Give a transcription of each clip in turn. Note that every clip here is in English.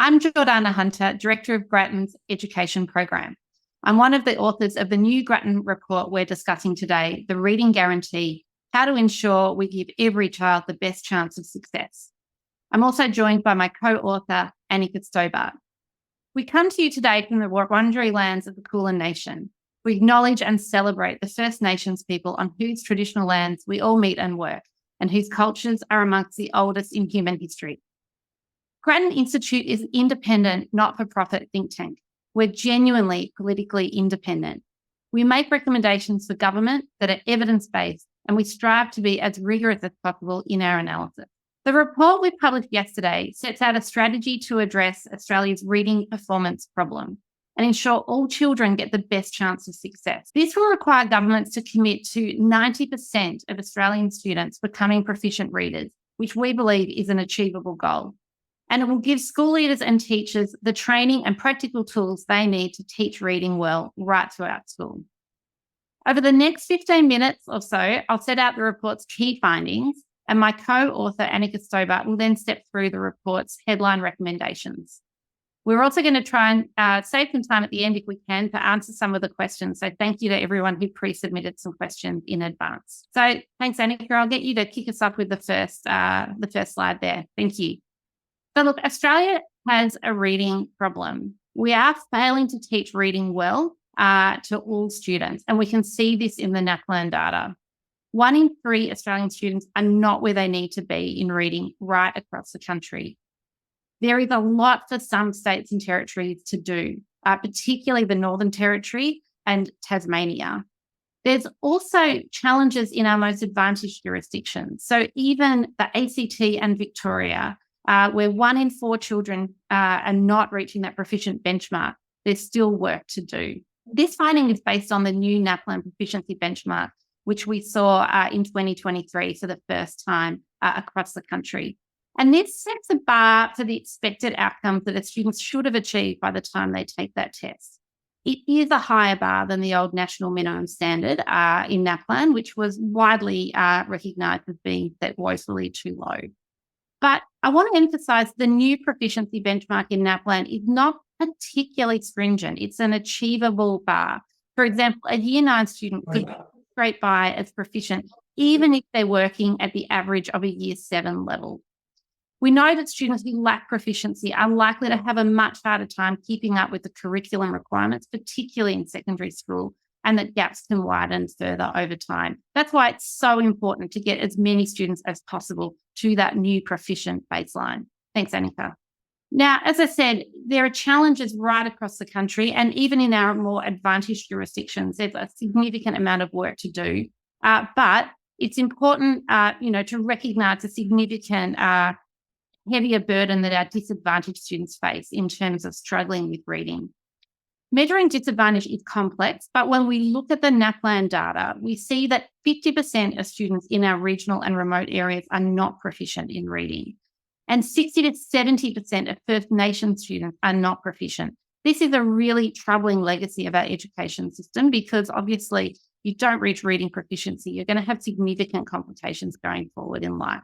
I'm Jordana Hunter, Director of Grattan's Education Program. I'm one of the authors of the new Grattan report we're discussing today, The Reading Guarantee, How to Ensure We Give Every Child the Best Chance of Success. I'm also joined by my co-author, Anika Stobart. We come to you today from the Wurundjeri lands of the Kulin Nation. We acknowledge and celebrate the First Nations people on whose traditional lands we all meet and work, and whose cultures are amongst the oldest in human history. Grattan Institute is an independent, not-for-profit think tank. We're genuinely politically independent. We make recommendations for government that are evidence-based, and we strive to be as rigorous as possible in our analysis. The report we published yesterday sets out a strategy to address Australia's reading performance problem and ensure all children get the best chance of success. This will require governments to commit to 90% of Australian students becoming proficient readers, which we believe is an achievable goal. And it will give school leaders and teachers the training and practical tools they need to teach reading well right throughout school. Over the next 15 minutes or so, I'll set out the report's key findings, and my co-author, Anika Stobart, will then step through the report's headline recommendations. We're also going to try and save some time at the end if we can to answer some of the questions. So thank you to everyone who pre-submitted some questions in advance. So thanks, Anika. I'll get you to kick us off with the first slide there. Thank you. So look, Australia has a reading problem. We are failing to teach reading well to all students, and we can see this in the NAPLAN data. 1 in 3 Australian students are not where they need to be in reading right across the country. There is a lot for some states and territories to do, particularly the Northern Territory and Tasmania. There's also challenges in our most advantaged jurisdictions. So even the ACT and Victoria, where 1 in 4 children are not reaching that proficient benchmark, there's still work to do. This finding is based on the new NAPLAN proficiency benchmark, which we saw in 2023 for the first time across the country. And this sets a bar for the expected outcomes that a student should have achieved by the time they take that test. It is a higher bar than the old national minimum standard in NAPLAN, which was widely recognised as being set woefully too low. But I want to emphasise the new proficiency benchmark in NAPLAN is not particularly stringent. It's an achievable bar. For example, a Year 9 student could straight by as proficient, even if they're working at the average of a Year 7 level. We know that students who lack proficiency are likely to have a much harder time keeping up with the curriculum requirements, particularly in secondary school, and that gaps can widen further over time. That's why it's so important to get as many students as possible to that new proficient baseline. Thanks, Anika. Now, as I said, there are challenges right across the country, and even in our more advantaged jurisdictions, there's a significant amount of work to do. But it's important, to recognise the significant heavier burden that our disadvantaged students face in terms of struggling with reading. Measuring disadvantage is complex, but when we look at the NAPLAN data, we see that 50% of students in our regional and remote areas are not proficient in reading, and 60 to 70% of First Nation students are not proficient. This is a really troubling legacy of our education system because obviously you don't reach reading proficiency, you're going to have significant complications going forward in life.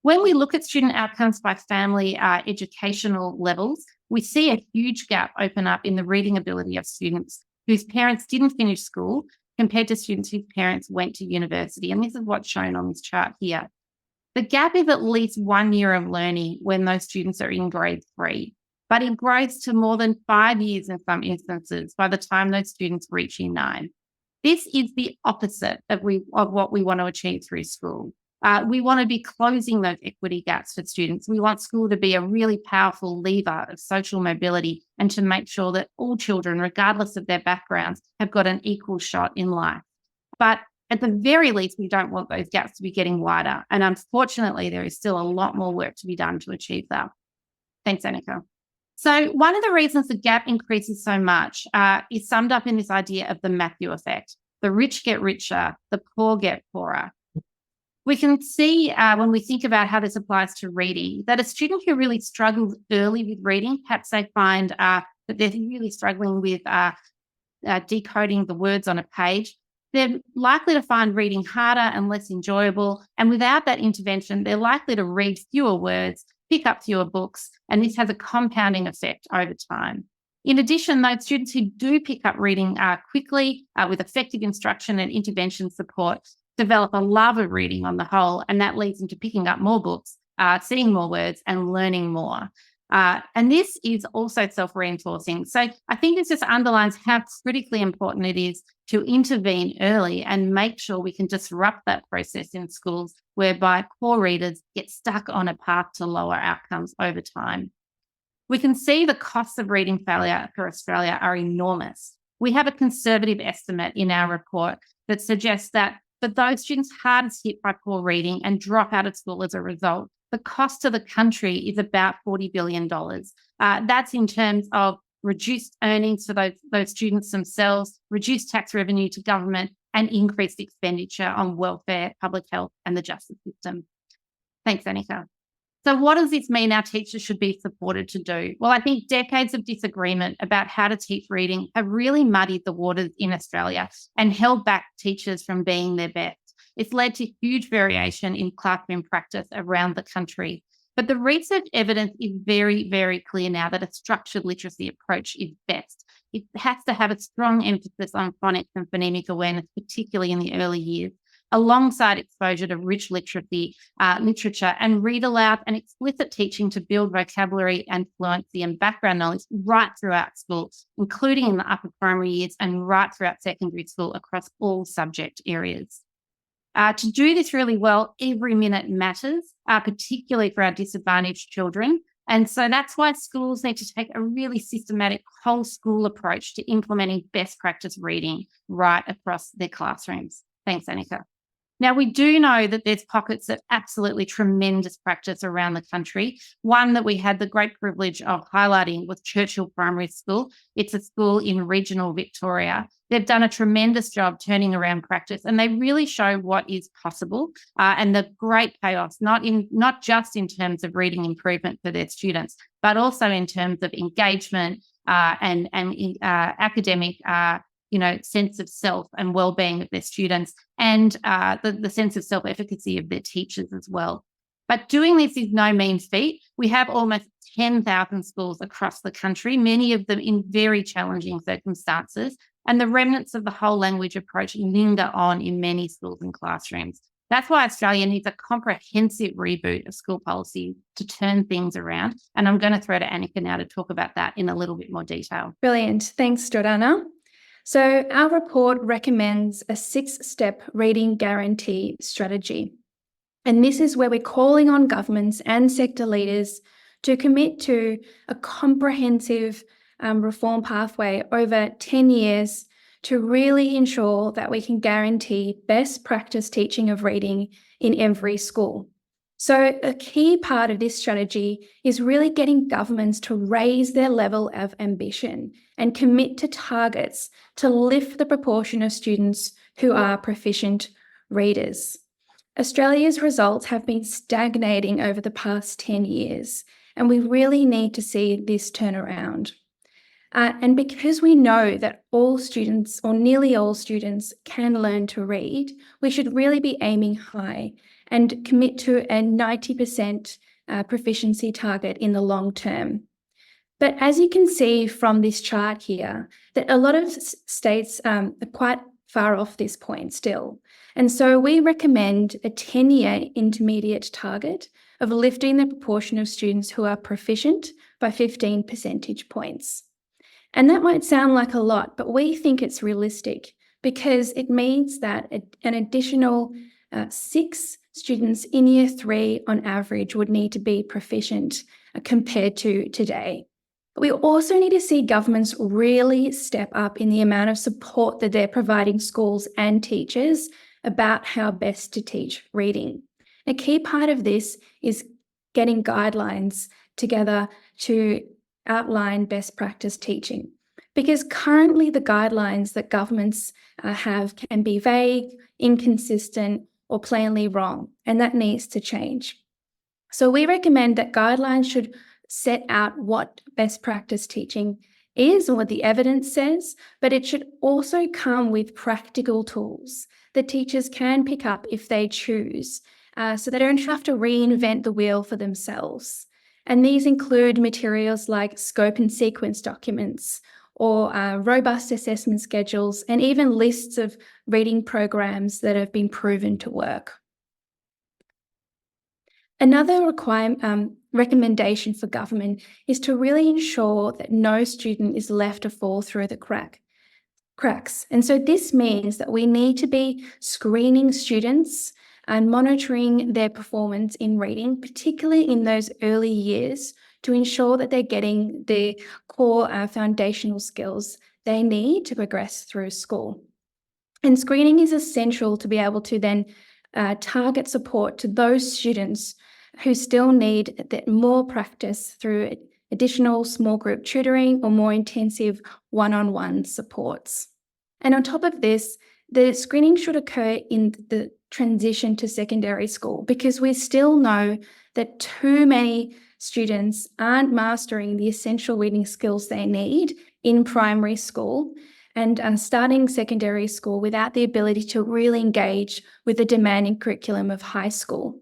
When we look at student outcomes by family educational levels, we see a huge gap open up in the reading ability of students whose parents didn't finish school compared to students whose parents went to university. And this is what's shown on this chart here. The gap is at least 1 year of learning when those students are in grade 3, but it grows to more than 5 years in some instances by the time those students reach Year 9. This is the opposite of what we want to achieve through school. We want to be closing those equity gaps for students. We want school to be a really powerful lever of social mobility and to make sure that all children, regardless of their backgrounds, have got an equal shot in life. But at the very least, we don't want those gaps to be getting wider. And unfortunately, there is still a lot more work to be done to achieve that. Thanks, Anika. So one of the reasons the gap increases so much is summed up in this idea of the Matthew effect. The rich get richer, the poor get poorer. We can see when we think about how this applies to reading, that a student who really struggles early with reading, perhaps they find that they're really struggling with decoding the words on a page, they're likely to find reading harder and less enjoyable. And without that intervention, they're likely to read fewer words pick up fewer books, and this has a compounding effect over time. In addition, those students who do pick up reading quickly with effective instruction and intervention support develop a love of reading on the whole, and that leads into picking up more books, seeing more words, and learning more. And this is also self-reinforcing. So I think this just underlines how critically important it is to intervene early and make sure we can disrupt that process in schools whereby poor readers get stuck on a path to lower outcomes over time. We can see the costs of reading failure for Australia are enormous. We have a conservative estimate in our report that suggests that for those students hardest hit by poor reading and drop out of school as a result, the cost to the country is about $40 billion. That's in terms of reduced earnings for those students themselves, reduced tax revenue to government, and increased expenditure on welfare, public health, and the justice system. Thanks, Anika. So what does this mean our teachers should be supported to do? Well, I think decades of disagreement about how to teach reading have really muddied the waters in Australia and held back teachers from being their best. It's led to huge variation in classroom practice around the country. But the research evidence is very, very clear now that a structured literacy approach is best. It has to have a strong emphasis on phonics and phonemic awareness, particularly in the early years, alongside exposure to rich literacy, literature, and read aloud and explicit teaching to build vocabulary and fluency and background knowledge right throughout school, including in the upper primary years and right throughout secondary school across all subject areas. To do this really well, every minute matters, particularly for our disadvantaged children. And so that's why schools need to take a really systematic whole school approach to implementing best practice reading right across their classrooms. Thanks, Anika. Now, we do know that there's pockets of absolutely tremendous practice around the country. One that we had the great privilege of highlighting was Churchill Primary School. It's a school in regional Victoria. They've done a tremendous job turning around practice, and they really show what is possible and the great payoffs, not just in terms of reading improvement for their students, but also in terms of engagement and academic sense of self and well-being of their students, and the sense of self-efficacy of their teachers as well. But doing this is no mean feat. We have almost 10,000 schools across the country, many of them in very challenging circumstances, and the remnants of the whole language approach linger on in many schools and classrooms. That's why Australia needs a comprehensive reboot of school policy to turn things around. And I'm going to throw to Anika now to talk about that in a little bit more detail. Brilliant. Thanks, Jordana. So our report recommends a 6-step reading guarantee strategy. And this is where we're calling on governments and sector leaders to commit to a comprehensive reform pathway over 10 years to really ensure that we can guarantee best practice teaching of reading in every school. So a key part of this strategy is really getting governments to raise their level of ambition and commit to targets to lift the proportion of students who are proficient readers. Australia's results have been stagnating over the past 10 years, and we really need to see this turn around. And because we know that all students, or nearly all students, can learn to read, we should really be aiming high and commit to a 90% proficiency target in the long term. But as you can see from this chart here, that a lot of states are quite far off this point still. And so we recommend a 10-year intermediate target of lifting the proportion of students who are proficient by 15 percentage points. And that might sound like a lot, but we think it's realistic because it means that an additional 6 students in year 3 on average would need to be proficient compared to today. But we also need to see governments really step up in the amount of support that they're providing schools and teachers about how best to teach reading. A key part of this is getting guidelines together to outline best practice teaching, because currently the guidelines that governments have can be vague, inconsistent, or plainly wrong, and that needs to change. So we recommend that guidelines should set out what best practice teaching is and what the evidence says, but it should also come with practical tools that teachers can pick up if they choose, so they don't have to reinvent the wheel for themselves. And these include materials like scope and sequence documents, or robust assessment schedules, and even lists of reading programs that have been proven to work. Another recommendation for government is to really ensure that no student is left to fall through the cracks. And so this means that we need to be screening students and monitoring their performance in reading, particularly in those early years, to ensure that they're getting the core foundational skills they need to progress through school. And screening is essential to be able to then target support to those students who still need more practice through additional small group tutoring or more intensive one-on-one supports. And on top of this, the screening should occur in the transition to secondary school, because we still know that too many students aren't mastering the essential reading skills they need in primary school and starting secondary school without the ability to really engage with the demanding curriculum of high school.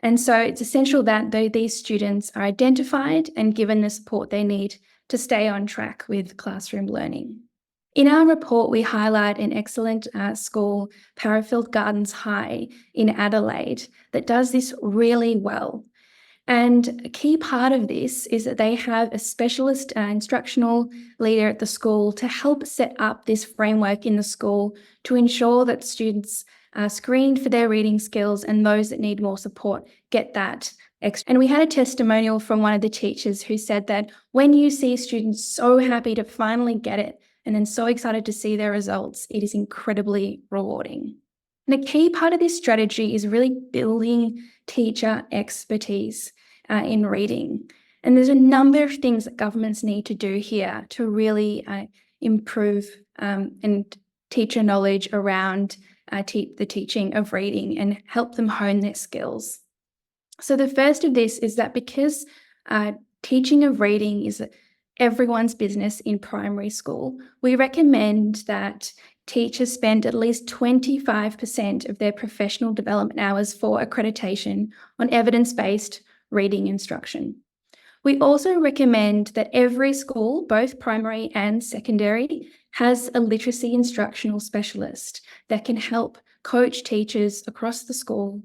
And so it's essential that these students are identified and given the support they need to stay on track with classroom learning. In our report, we highlight an excellent school, Parafield Gardens High in Adelaide, that does this really well. And a key part of this is that they have a specialist instructional leader at the school to help set up this framework in the school to ensure that students are screened for their reading skills, and those that need more support get that extra. And we had a testimonial from one of the teachers who said that when you see students so happy to finally get it and then so excited to see their results, it is incredibly rewarding. And a key part of this strategy is really building teacher expertise in reading. And there's a number of things that governments need to do here to really improve and teacher knowledge around the teaching of reading and help them hone their skills. So the first of this is that because teaching of reading is everyone's business in primary school, we recommend that teachers spend at least 25% of their professional development hours for accreditation on evidence-based reading instruction. We also recommend that every school, both primary and secondary, has a literacy instructional specialist that can help coach teachers across the school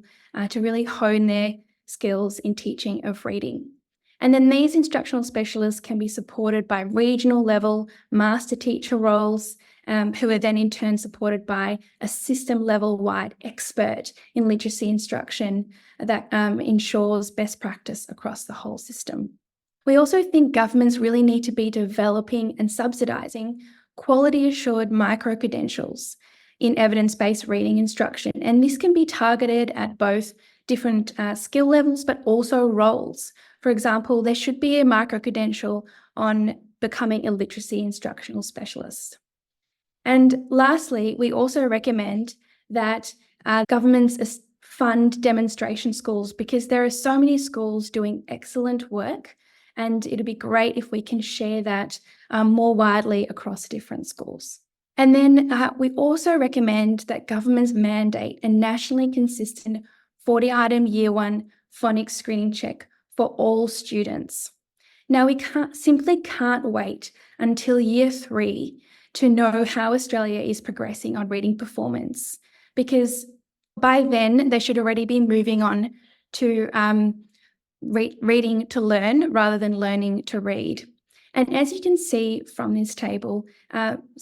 to really hone their skills in teaching of reading. And then these instructional specialists can be supported by regional level master teacher roles, who are then in turn supported by a system level wide expert in literacy instruction that ensures best practice across the whole system. We also think governments really need to be developing and subsidising quality assured micro-credentials in evidence-based reading instruction. And this can be targeted at both different skill levels, but also roles. For example, there should be a micro-credential on becoming a literacy instructional specialist. And lastly, we also recommend that governments fund demonstration schools, because there are so many schools doing excellent work, and it'd be great if we can share that more widely across different schools. And then we also recommend that governments mandate a nationally consistent 40-item Year 1 phonics screening check for all students. Now, we simply can't wait until Year 3 to know how Australia is progressing on reading performance, because by then they should already be moving on to reading to learn rather than learning to read. And as you can see from this table,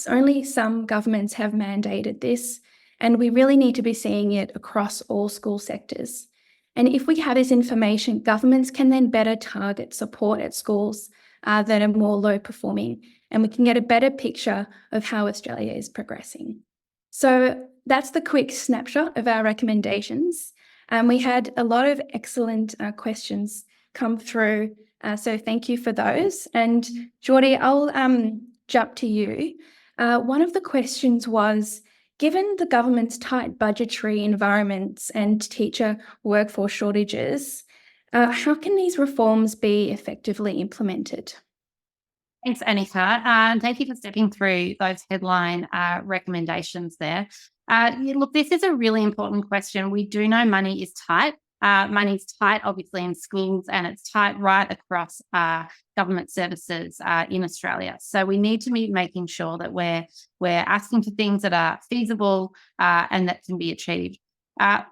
only some governments have mandated this, and we really need to be seeing it across all school sectors. And if we have this information, governments can then better target support at schools that are more low performing, and we can get a better picture of how Australia is progressing. So that's the quick snapshot of our recommendations. We had a lot of excellent questions come through, so thank you for those. And Jordy, I'll jump to you. One of the questions was, given the government's tight budgetary environments and teacher workforce shortages, how can these reforms be effectively implemented? Thanks, Anika. And thank you for stepping through those headline recommendations there. Look, this is a really important question. We do know money is tight, Money's tight, obviously, in schools, and it's tight right across government services in Australia. So we need to be making sure that we're asking for things that are feasible and that can be achieved. I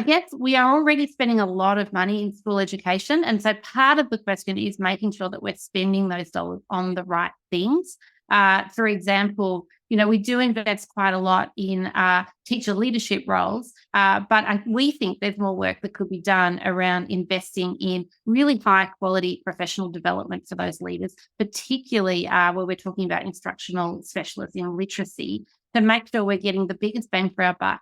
guess we are already spending a lot of money in school education. And so part of the question is making sure that we're spending those dollars on the right things. For example, we do invest quite a lot in teacher leadership roles, but we think there's more work that could be done around investing in really high quality professional development for those leaders, particularly where we're talking about instructional specialists in literacy, to make sure we're getting the biggest bang for our buck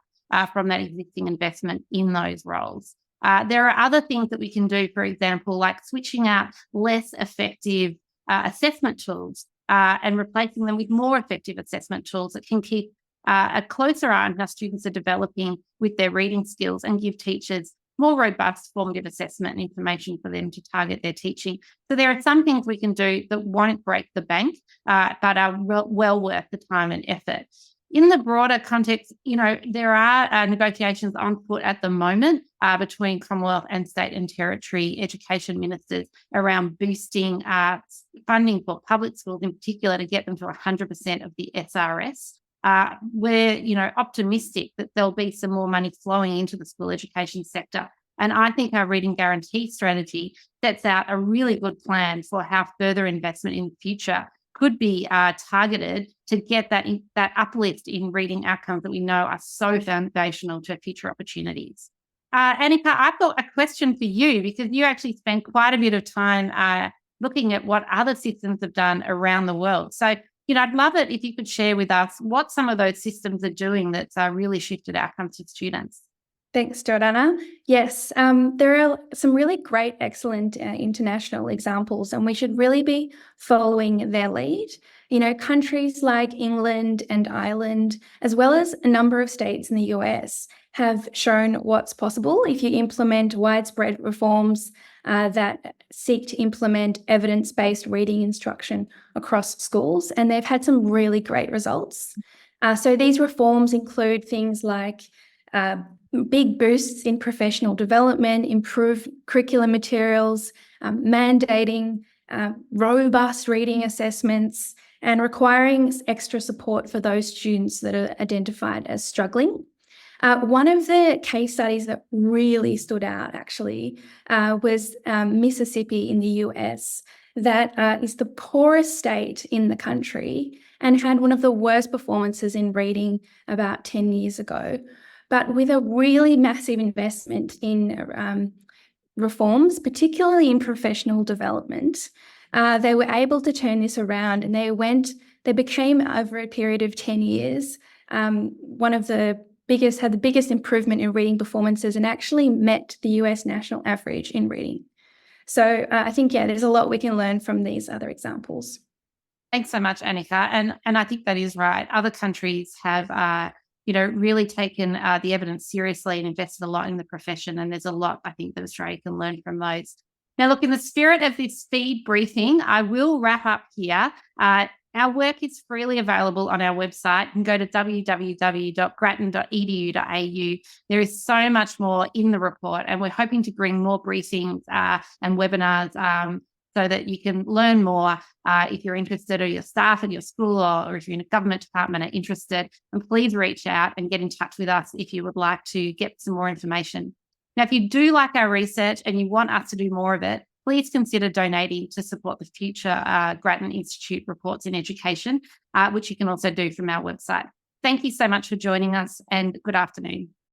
from that existing investment in those roles. There are other things that we can do, for example, like switching out less effective assessment tools and replacing them with more effective assessment tools that can keep a closer eye on how students are developing with their reading skills and give teachers more robust formative assessment and information for them to target their teaching. So there are some things we can do that won't break the bank, but are well worth the time and effort. In the broader context, there are negotiations on foot at the moment between Commonwealth and state and territory education ministers around boosting funding for public schools in particular to get them to 100% of the SRS. We're, optimistic that there'll be some more money flowing into the school education sector. And I think our reading guarantee strategy sets out a really good plan for how further investment in the future could be targeted to get that uplift in reading outcomes that we know are so foundational to future opportunities. Anika, I've got a question for you, because you actually spent quite a bit of time looking at what other systems have done around the world. So, I'd love it if you could share with us what some of those systems are doing that's really shifted outcomes for students. Thanks, Jordana. Yes, there are some really great, excellent international examples, and we should really be following their lead. Countries like England and Ireland, as well as a number of states in the US, have shown what's possible if you implement widespread reforms that seek to implement evidence-based reading instruction across schools, and they've had some really great results. So these reforms include things like big boosts in professional development, improved curriculum materials, mandating robust reading assessments, and requiring extra support for those students that are identified as struggling. One of the case studies that really stood out, actually, was Mississippi in the US, that is the poorest state in the country and had one of the worst performances in reading about 10 years ago. But with a really massive investment in reforms, particularly in professional development, they were able to turn this around, and they became, over a period of 10 years, had the biggest improvement in reading performances and actually met the US national average in reading. So I think, there's a lot we can learn from these other examples. Thanks so much, Anika. And I think that is right. Other countries have really taken the evidence seriously and invested a lot in the profession. And there's a lot, I think, that Australia can learn from those. Now, look, in the spirit of this speed briefing, I will wrap up here. Our work is freely available on our website. You can go to www.grattan.edu.au. There is so much more in the report, and we're hoping to bring more briefings and webinars so that you can learn more if you're interested, or your staff at your school, or if you're in a government department are interested. And please reach out and get in touch with us if you would like to get some more information. Now, if you do like our research and you want us to do more of it, please consider donating to support the future Grattan Institute reports in education, which you can also do from our website. Thank you so much for joining us, and good afternoon.